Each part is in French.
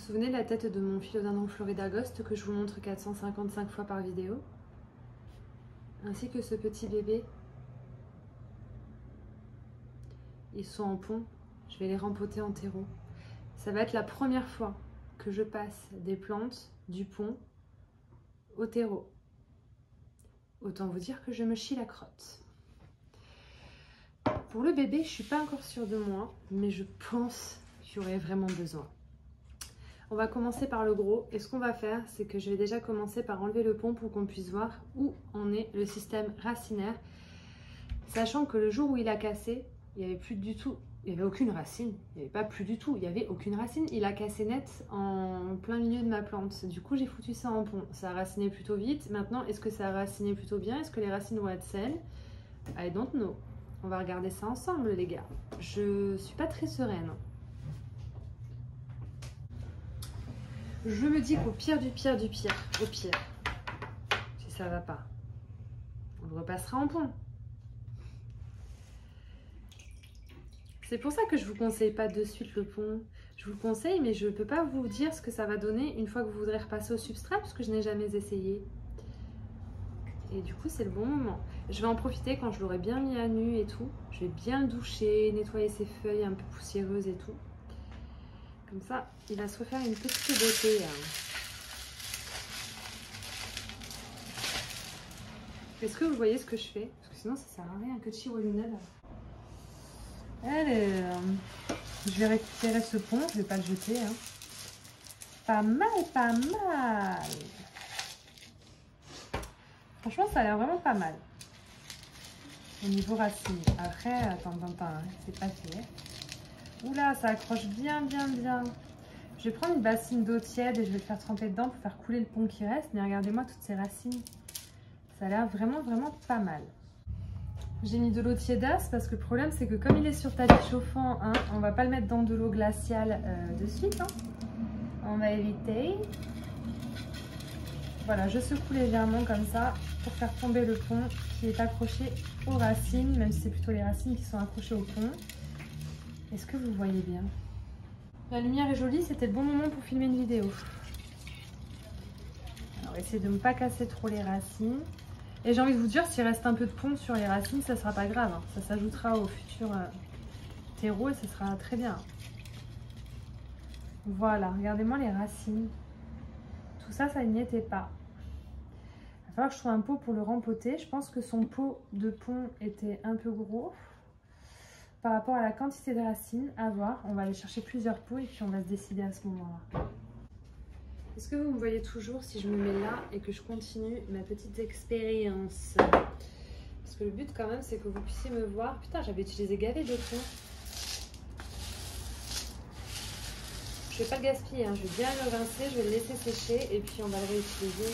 souvenez de la tête de mon philodendron Florida Ghost que je vous montre 455 fois par vidéo? Ainsi que ce petit bébé. Ils sont en pont, je vais les rempoter en terreau. Ça va être la première fois que je passe des plantes du pont au terreau. Autant vous dire que je me chie la crotte. Pour le bébé, je ne suis pas encore sûre de moi, mais je pense qu'il y aurait vraiment besoin. On va commencer par le gros, et ce qu'on va faire, c'est que je vais déjà commencer par enlever le pont pour qu'on puisse voir où en est le système racinaire. Sachant que le jour où il a cassé, il n'y avait plus du tout, il n'y avait aucune racine, il n'y avait pas plus du tout, il n'y avait aucune racine. Il a cassé net en plein milieu de ma plante. Du coup, j'ai foutu ça en pont. Ça a raciné plutôt vite. Maintenant, est-ce que ça a raciné plutôt bien? Est-ce que les racines vont être saines? I don't know. On va regarder ça ensemble, les gars. Je suis pas très sereine. Je me dis qu'au pire du pire du pire, au pire, si ça va pas, on le repassera en pont. C'est pour ça que je vous conseille pas de suite le pont. Je vous le conseille, mais je ne peux pas vous dire ce que ça va donner une fois que vous voudrez repasser au substrat, parce que je n'ai jamais essayé. Et du coup, c'est le bon moment. Je vais en profiter quand je l'aurai bien mis à nu et tout. Je vais bien le doucher, nettoyer ses feuilles un peu poussiéreuses et tout. Comme ça, il va se refaire une petite beauté. Est-ce que vous voyez ce que je fais? Parce que sinon, ça sert à rien que de chirouler. Alors, je vais récupérer ce pont, je vais pas le jeter. Hein. Pas mal, pas mal. Franchement, ça a l'air vraiment pas mal. Au niveau racine. Après, attends, hein, c'est pas fait. Oula, ça accroche bien, bien, bien. Je vais prendre une bassine d'eau tiède et je vais le faire tremper dedans pour faire couler le pont qui reste. Mais regardez-moi toutes ces racines. Ça a l'air vraiment, vraiment pas mal. J'ai mis de l'eau tiédasse parce que le problème c'est que comme il est sur tapis chauffant, hein, on va pas le mettre dans de l'eau glaciale de suite. Hein. On va éviter. Voilà, je secoue légèrement comme ça pour faire tomber le pont qui est accroché aux racines, même si c'est plutôt les racines qui sont accrochées au pont. Est-ce que vous voyez bien? La lumière est jolie, c'était le bon moment pour filmer une vidéo. Alors essayez de ne pas casser trop les racines. Et j'ai envie de vous dire, s'il reste un peu de pont sur les racines, ça ne sera pas grave. Hein. Ça s'ajoutera au futur terreau et ça sera très bien. Voilà, regardez-moi les racines. Tout ça, ça n'y était pas. Il va falloir que je trouve un pot pour le rempoter. Je pense que son pot de pont était un peu gros par rapport à la quantité de racines. À voir, on va aller chercher plusieurs pots et puis on va se décider à ce moment-là. Est-ce que vous me voyez toujours si je me mets là et que je continue ma petite expérience? Parce que le but quand même c'est que vous puissiez me voir. Putain, j'avais utilisé gavé de fond. Je vais pas le gaspiller, hein. Je vais bien le rincer, je vais le laisser sécher et puis on va le réutiliser.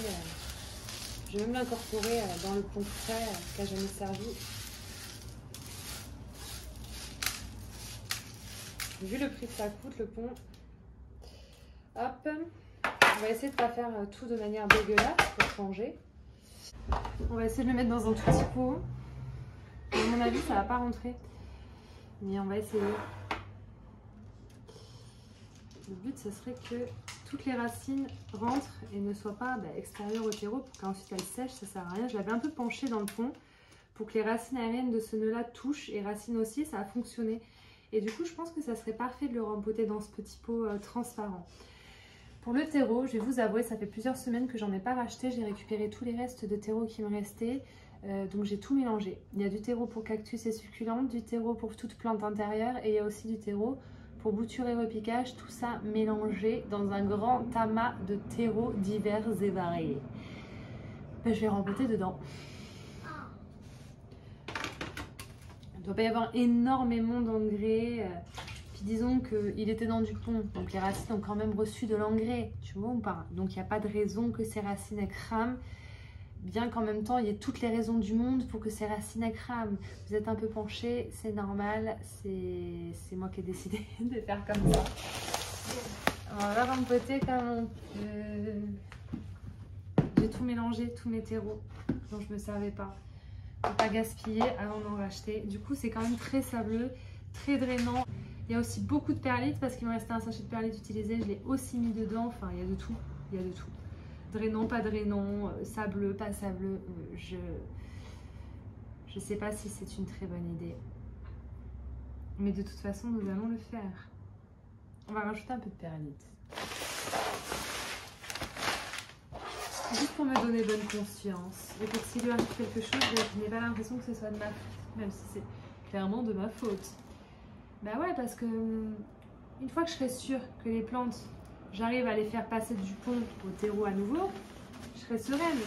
Je vais même l'incorporer dans le pont frais qui a jamais servi. Vu le prix que ça coûte le pont, hop. On va essayer de ne pas faire tout de manière dégueulasse pour changer. On va essayer de le mettre dans un tout petit pot. À mon avis, ça ne va pas rentrer. Mais on va essayer. Le but, ce serait que toutes les racines rentrent et ne soient pas extérieures au terreau pour qu'ensuite elles sèchent. Ça ne sert à rien. Je l'avais un peu penché dans le pont pour que les racines aériennes de ce nœud-là touchent et racines aussi. Ça a fonctionné. Et du coup, je pense que ça serait parfait de le rempoter dans ce petit pot transparent. Pour le terreau, je vais vous avouer, ça fait plusieurs semaines que j'en ai pas racheté. J'ai récupéré tous les restes de terreau qui me restaient. Donc j'ai tout mélangé. Il y a du terreau pour cactus et succulentes, du terreau pour toute plante intérieure et il y a aussi du terreau pour bouture et repiquage. Tout ça mélangé dans un grand amas de terreaux divers et variés. Ben, je vais rempoter dedans. Il ne doit pas y avoir énormément d'engrais. Puis disons qu'il était dans du pont, donc les racines ont quand même reçu de l'engrais, tu vois ou pas? Donc il n'y a pas de raison que ces racines crament, bien qu'en même temps il y ait toutes les raisons du monde pour que ces racines crament. Vous êtes un peu penché, c'est normal, c'est moi qui ai décidé de faire comme ça. On va rempoter comme on peut. J'ai tout mélangé, tous mes terreaux dont je ne me servais pas. Faut pas gaspiller avant d'en racheter. Du coup c'est quand même très sableux, très drainant. Il y a aussi beaucoup de perlites parce qu'il me restait un sachet de perlites utilisé. Je l'ai aussi mis dedans. Enfin, il y a de tout. Il y a de tout. Drainant, pas drainant, sableux, pas sableux. Je sais pas si c'est une très bonne idée. Mais de toute façon, nous allons le faire. On va rajouter un peu de perlites. Juste pour me donner bonne conscience. Et pour que s'il lui arrive quelque chose, je n'ai pas l'impression que ce soit de ma faute. Même si c'est clairement de ma faute. Bah ouais, parce que une fois que je serai sûre que les plantes, j'arrive à les faire passer du pont au terreau à nouveau, je serai sereine.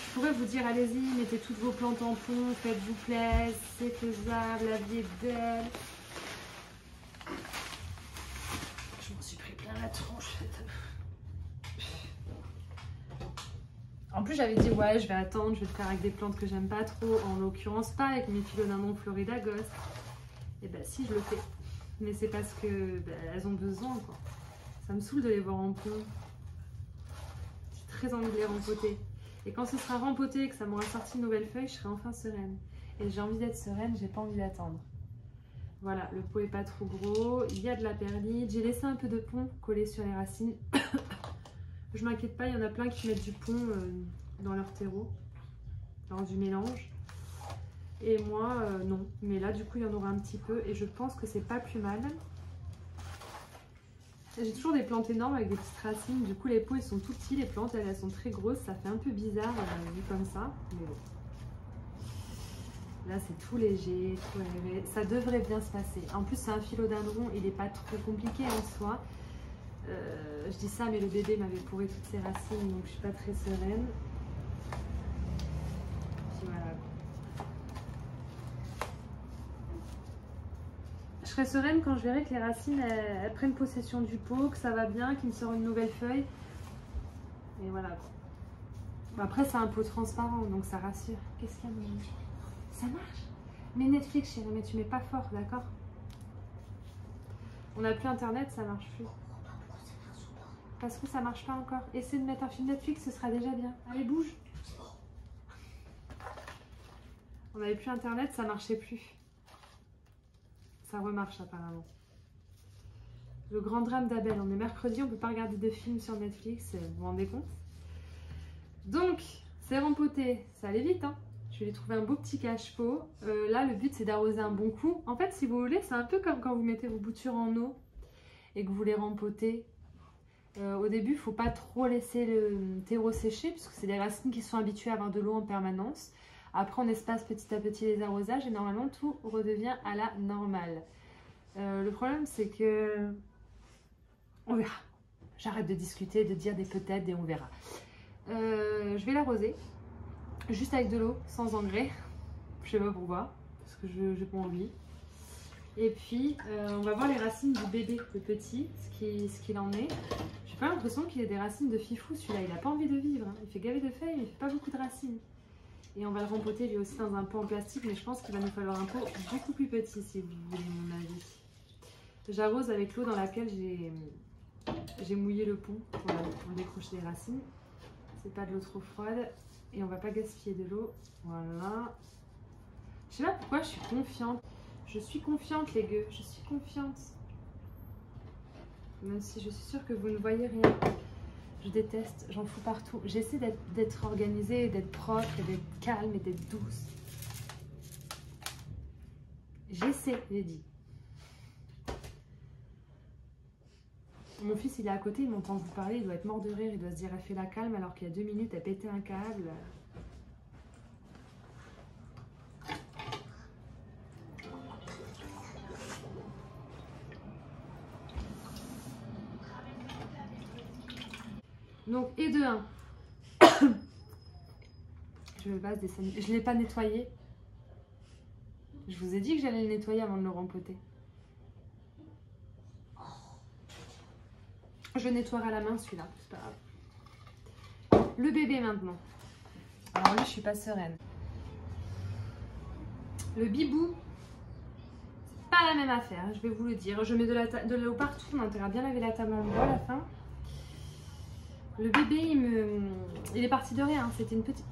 Je pourrais vous dire, allez-y, mettez toutes vos plantes en pont, faites-vous plaisir, c'est faisable, la vie est belle. Je m'en suis pris plein la tronche. En plus, j'avais dit, ouais, je vais attendre, je vais le faire avec des plantes que j'aime pas trop, en l'occurrence pas avec mes philodendron Florida Ghost. Et ben si, je le fais. Mais c'est parce que elles ont besoin, quoi. Ça me saoule de les voir en pont. J'ai très envie de les rempoter. Et quand ce sera rempoté et que ça m'aura sorti une nouvelle feuille, je serai enfin sereine. Et j'ai envie d'être sereine, j'ai pas envie d'attendre. Voilà, le pot est pas trop gros. Il y a de la perlite. J'ai laissé un peu de pont collé sur les racines. Je m'inquiète pas, il y en a plein qui mettent du pont dans leur terreau, dans du mélange. Et moi, non. Mais là, du coup, il y en aura un petit peu. Et je pense que c'est pas plus mal. J'ai toujours des plantes énormes avec des petites racines. Du coup, les pots, ils sont tout petits. Les plantes, elles sont très grosses. Ça fait un peu bizarre vu comme ça. Mais bon. Là, c'est tout léger, tout léger. Ça devrait bien se passer. En plus, c'est un philodendron. Il n'est pas trop compliqué en soi. Je dis ça, mais le bébé m'avait pourri toutes ses racines. Donc, je suis pas très sereine. Puis voilà. Je serai sereine quand je verrai que les racines elles prennent possession du pot, que ça va bien, qu'il me sort une nouvelle feuille. Et voilà. Bon, après, c'est un pot transparent, donc ça rassure. Qu'est-ce qu'il y a, mon ami? Ça marche? Mais Netflix, chérie, mais tu mets pas fort, d'accord? On n'a plus internet, ça marche plus. Parce que ça marche pas encore. Essaie de mettre un film Netflix, ce sera déjà bien. Allez, bouge. On n'avait plus internet, ça marchait plus. Ça remarche apparemment. Le grand drame d'Abel. On est mercredi, on ne peut pas regarder de film sur Netflix. Vous vous rendez compte? Donc, c'est rempoté. Ça allait vite, hein. Je vais lui trouver un beau petit cache-pot. Là, le but, c'est d'arroser un bon coup. En fait, si vous voulez, c'est un peu comme quand vous mettez vos boutures en eau et que vous les rempotez. Au début, il ne faut pas trop laisser le terreau sécher puisque c'est des racines qui sont habituées à avoir de l'eau en permanence. Après, on espace petit à petit les arrosages et normalement, tout redevient à la normale. Le problème, c'est que... On verra. J'arrête de discuter, de dire des peut-être, des on verra. Je vais l'arroser, juste avec de l'eau, sans engrais. Je sais pas pourquoi, parce que je n'ai pas envie. Et puis, on va voir les racines du bébé, le petit, ce qu'il en est. J'ai pas l'impression qu'il ait des racines de fifou, celui-là. Il n'a pas envie de vivre. Hein. Il fait gaver de feuilles, mais il fait pas beaucoup de racines. Et on va le rempoter lui aussi dans un pot en plastique, mais je pense qu'il va nous falloir un pot beaucoup plus petit, si vous voulez mon avis. J'arrose avec l'eau dans laquelle j'ai mouillé le pont pour décrocher les racines. C'est pas de l'eau trop froide. Et on va pas gaspiller de l'eau. Voilà. Je sais pas pourquoi je suis confiante. Je suis confiante, les gueux. Je suis confiante. Même si je suis sûre que vous ne voyez rien. Je déteste, j'en fous partout. J'essaie d'être organisée, d'être propre, d'être calme et d'être douce. J'essaie, j'ai dit. Mon fils, il est à côté, il m'entend vous parler, il doit être mort de rire, il doit se dire, elle fait la calme, alors qu'il y a 2 minutes, elle pétait un câble. Donc, et de 1. Je ne l'ai pas nettoyé. Je vous ai dit que j'allais le nettoyer avant de le rempoter. Je nettoierai à la main celui-là, c'est pas grave. Le bébé maintenant. Alors lui, je suis pas sereine. Le bibou, c'est pas la même affaire, je vais vous le dire. Je mets de l'eau partout, on a intérêt à bien laver la table en bois à la fin. Le bébé, il est parti de rien, c'était une petite...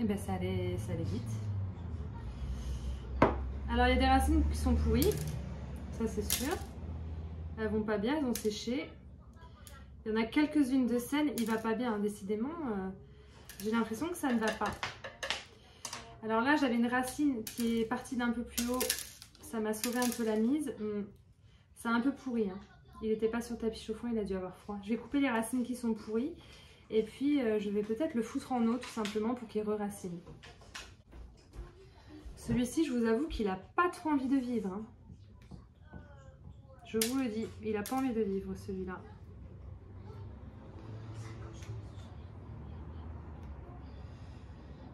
Et ben ça allait vite. Alors il y a des racines qui sont pourries, ça c'est sûr. Elles vont pas bien, elles ont séché. Il y en a quelques-unes de saines, il va pas bien, hein, décidément. J'ai l'impression que ça ne va pas. Alors là, j'avais une racine qui est partie d'un peu plus haut. Ça m'a sauvé un peu la mise. C'est un peu pourri. Hein. Il n'était pas sur le tapis chauffant, il a dû avoir froid. Je vais couper les racines qui sont pourries. Et puis, je vais peut-être le foutre en eau, tout simplement, pour qu'il re-racine. Celui-ci, je vous avoue qu'il n'a pas trop envie de vivre. Hein. Je vous le dis, il n'a pas envie de vivre, celui-là.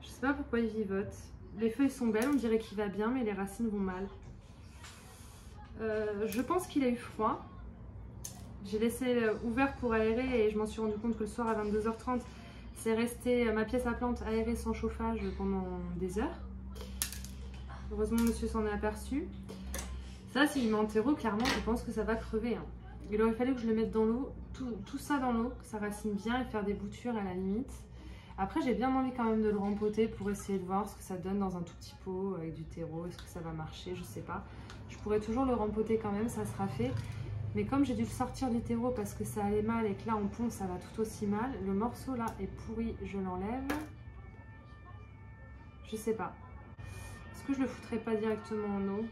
Je sais pas pourquoi il vivote. Les feuilles sont belles, on dirait qu'il va bien, mais les racines vont mal. Je pense qu'il a eu froid. J'ai laissé ouvert pour aérer et je m'en suis rendu compte que le soir à 22h30, c'est resté ma pièce à plantes aérée sans chauffage pendant des heures. Heureusement, monsieur s'en est aperçu. Ça, s'il met en terreau, clairement, je pense que ça va crever. Hein. Il aurait fallu que je le mette dans l'eau, tout ça dans l'eau, que ça racine bien et faire des boutures à la limite. Après, j'ai bien envie quand même de le rempoter pour essayer de voir ce que ça donne dans un tout petit pot avec du terreau. Est-ce que ça va marcher? Je sais pas. Je pourrais toujours le rempoter quand même, ça sera fait. Mais comme j'ai dû le sortir du terreau parce que ça allait mal et que là en pont ça va tout aussi mal, le morceau là est pourri, je l'enlève. Je sais pas. Est-ce que je le foutrais pas directement en eau?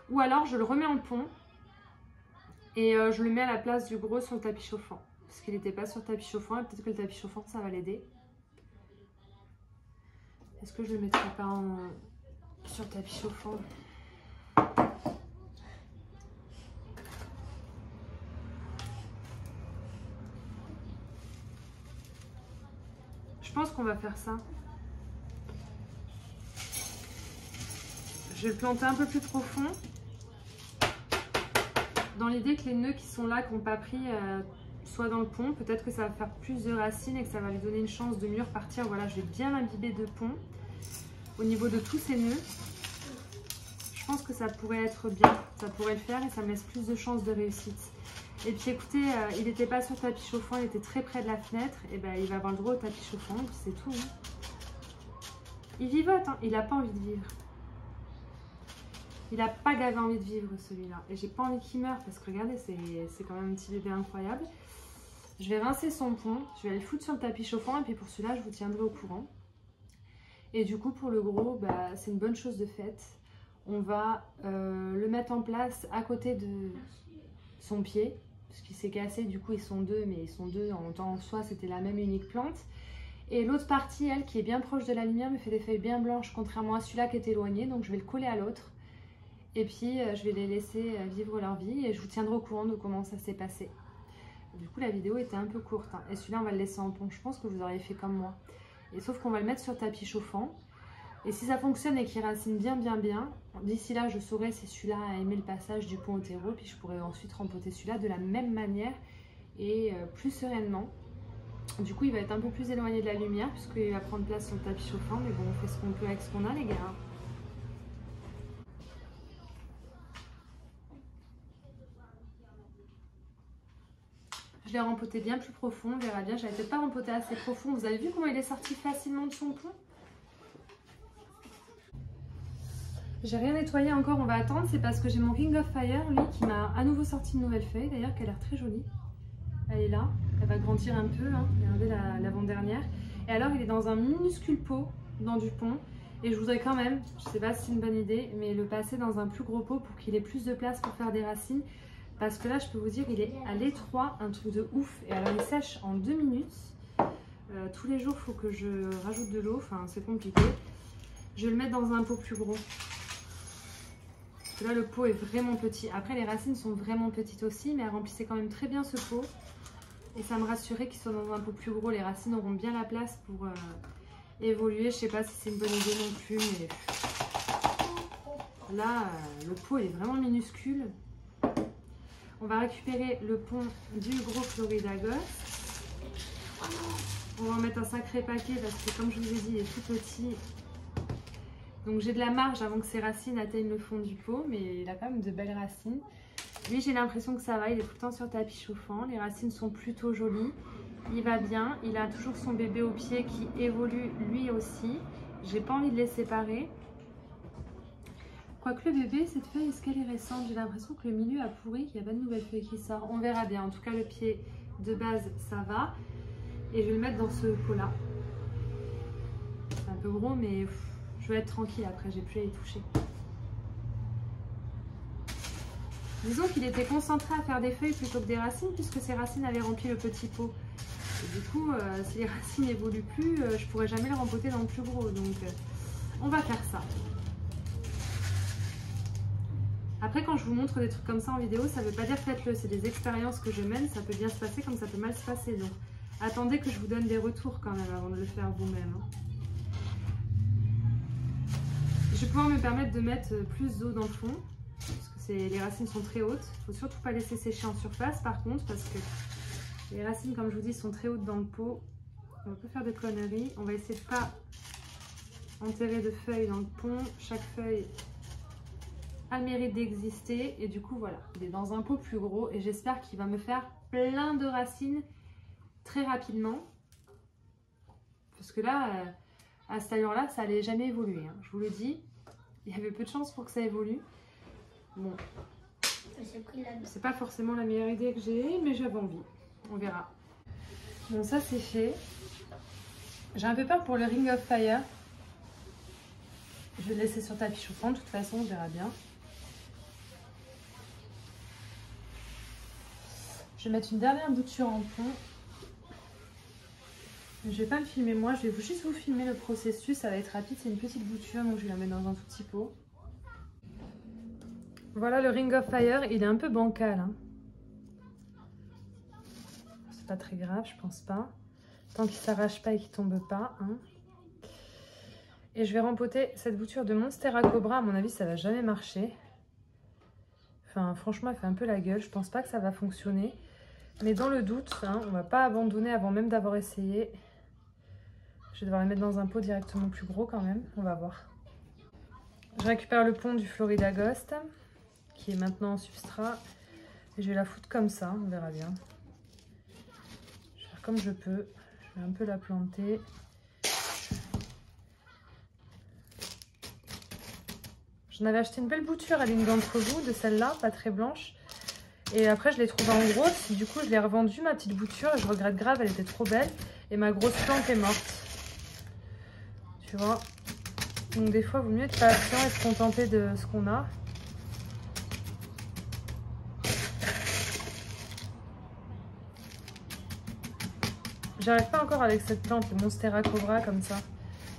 Ou alors je le remets en pont et je le mets à la place du gros sur le tapis chauffant. Parce qu'il n'était pas sur le tapis chauffant et peut-être que le tapis chauffant ça va l'aider. Est-ce que je le mettrai pas sur le tapis chauffant? Je pense qu'on va faire ça. Je vais le planter un peu plus profond. Dans l'idée que les nœuds qui sont là, qui n'ont pas pris, soient dans le pont. Peut-être que ça va faire plus de racines et que ça va lui donner une chance de mieux repartir. Voilà, je vais bien l'imbiber de pont. Au niveau de tous ces nœuds, je pense que ça pourrait être bien. Ça pourrait le faire et ça me laisse plus de chances de réussite. Et puis écoutez, il n'était pas sur le tapis chauffant, il était très près de la fenêtre. Et ben il va avoir le droit au tapis chauffant et puis c'est tout. Hein. Il vivote, hein. Il n'a pas envie de vivre. Il n'a pas gavé envie de vivre celui-là. Et j'ai pas envie qu'il meure parce que regardez, c'est quand même un petit bébé incroyable. Je vais rincer son pont, je vais aller le foutre sur le tapis chauffant et puis pour celui-là, je vous tiendrai au courant. Et du coup, pour le gros, bah, c'est une bonne chose de faite. On va le mettre en place à côté de son pied. Parce qu'il s'est cassé, du coup ils sont deux, mais ils sont deux en temps en soi, c'était la même et unique plante. Et l'autre partie, elle, qui est bien proche de la lumière, me fait des feuilles bien blanches, contrairement à celui-là qui est éloigné. Donc je vais le coller à l'autre. Et puis je vais les laisser vivre leur vie et je vous tiendrai au courant de comment ça s'est passé. Du coup la vidéo était un peu courte. Hein. Et celui-là on va le laisser en pont, je pense que vous auriez fait comme moi. Et sauf qu'on va le mettre sur tapis chauffant. Et si ça fonctionne et qu'il racine bien, d'ici là, je saurai si celui-là a aimé le passage du pont au terreau. Puis je pourrai ensuite rempoter celui-là de la même manière et plus sereinement. Du coup, il va être un peu plus éloigné de la lumière puisqu'il va prendre place sur le tapis chauffant. Mais bon, on fait ce qu'on peut avec ce qu'on a, les gars. Je l'ai rempoté bien plus profond, on verra bien. J'avais peut-être pas rempoté assez profond. Vous avez vu comment il est sorti facilement de son pont? J'ai rien nettoyé encore, on va attendre. C'est parce que j'ai mon Ring of Fire, lui, qui m'a à nouveau sorti une nouvelle feuille, d'ailleurs, qui a l'air très jolie. Elle est là, elle va grandir un peu, hein. Regardez l'avant-dernière. Et alors, il est dans un minuscule pot, dans du pont. Et je voudrais quand même, je sais pas si c'est une bonne idée, mais le passer dans un plus gros pot pour qu'il ait plus de place pour faire des racines. Parce que là, je peux vous dire, il est à l'étroit, un truc de ouf. Et alors, il sèche en 2 minutes. Tous les jours, il faut que je rajoute de l'eau, enfin, c'est compliqué. Je vais le mettre dans un pot plus gros. Là, le pot est vraiment petit. Après, les racines sont vraiment petites aussi, mais elles remplissaient quand même très bien ce pot. Et ça me rassurait qu'il soit dans un pot plus gros. Les racines auront bien la place pour évoluer. Je sais pas si c'est une bonne idée non plus, mais là, le pot est vraiment minuscule. On va récupérer le pont du gros Floridagos. On va en mettre un sacré paquet parce que, comme je vous ai dit, il est tout petit. Donc j'ai de la marge avant que ses racines atteignent le fond du pot, mais il a quand même de belles racines. Lui, j'ai l'impression que ça va, il est tout le temps sur tapis chauffant. Les racines sont plutôt jolies. Il va bien, il a toujours son bébé au pied qui évolue lui aussi. J'ai pas envie de les séparer. Quoique le bébé, cette feuille, est-ce qu'elle est récente? J'ai l'impression que le milieu a pourri, qu'il n'y a pas de nouvelle feuille qui sort. On verra bien. En tout cas, le pied de base, ça va. Et je vais le mettre dans ce pot-là. C'est un peu gros, mais je vais être tranquille après, j'ai plus à y toucher. Disons qu'il était concentré à faire des feuilles plutôt que des racines, puisque ses racines avaient rempli le petit pot. Et du coup, si les racines n'évoluent plus, je pourrais jamais le rempoter dans le plus gros. Donc, on va faire ça. Après, quand je vous montre des trucs comme ça en vidéo, ça ne veut pas dire faites-le. C'est des expériences que je mène. Ça peut bien se passer comme ça peut mal se passer. Donc, attendez que je vous donne des retours quand même avant de le faire vous-même. Je vais pouvoir me permettre de mettre plus d'eau dans le fond. Parce que les racines sont très hautes. Il ne faut surtout pas laisser sécher en surface par contre. Parce que les racines, comme je vous dis, sont très hautes dans le pot. On va pas faire de conneries. On va essayer de ne pas enterrer de feuilles dans le pont. Chaque feuille a le mérite d'exister. Et du coup, voilà. Il est dans un pot plus gros. Et j'espère qu'il va me faire plein de racines très rapidement. Parce que là, à cette allure-là, ça n'allait jamais évoluer. Hein. Je vous le dis. Il y avait peu de chance pour que ça évolue. Bon. C'est pas forcément la meilleure idée que j'ai, mais j'avais envie. On verra. Bon, ça c'est fait. J'ai un peu peur pour le Ring of Fire. Je vais le laisser sur tapis chauffant, de toute façon, on verra bien. Je vais mettre une dernière bouture en pont. Je vais pas le filmer moi, je vais juste vous filmer le processus, ça va être rapide, c'est une petite bouture, donc je vais la mettre dans un tout petit pot. Voilà le Ring of Fire, il est un peu bancal. Hein. C'est pas très grave, je pense pas. Tant qu'il s'arrache pas et qu'il tombe pas. Hein. Et je vais rempoter cette bouture de Monstera Cobra, à mon avis ça va jamais marcher. Enfin franchement elle fait un peu la gueule, je pense pas que ça va fonctionner. Mais dans le doute, hein, on va pas abandonner avant même d'avoir essayé. Je vais devoir la mettre dans un pot directement plus gros quand même, on va voir. Je récupère le pont du Florida Ghost, qui est maintenant en substrat. Et je vais la foutre comme ça, on verra bien. Je vais faire comme je peux. Je vais un peu la planter. J'en avais acheté une belle bouture à l'une d'entre vous, de celle-là, pas très blanche. Et après, je l'ai trouvée en grosse. Du coup, je l'ai revendue, ma petite bouture. Et je regrette grave, elle était trop belle. Et ma grosse plante est morte. Tu vois. Donc des fois, il vaut mieux être patient et se contenter de ce qu'on a. J'arrive pas encore avec cette plante, le Monstera Cobra, comme ça.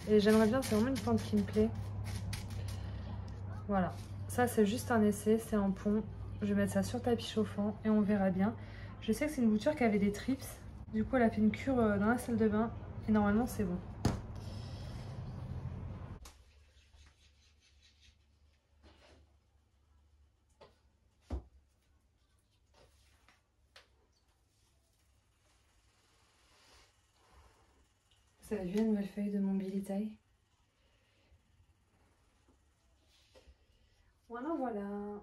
Et j'aimerais bien, c'est vraiment une plante qui me plaît. Voilà. Ça, c'est juste un essai, c'est en pont. Je vais mettre ça sur tapis chauffant et on verra bien. Je sais que c'est une bouture qui avait des trips. Du coup, elle a fait une cure dans la salle de bain. Et normalement, c'est bon. Vous avez vu la nouvelle feuille de mon Billy Tie? Voilà, voilà.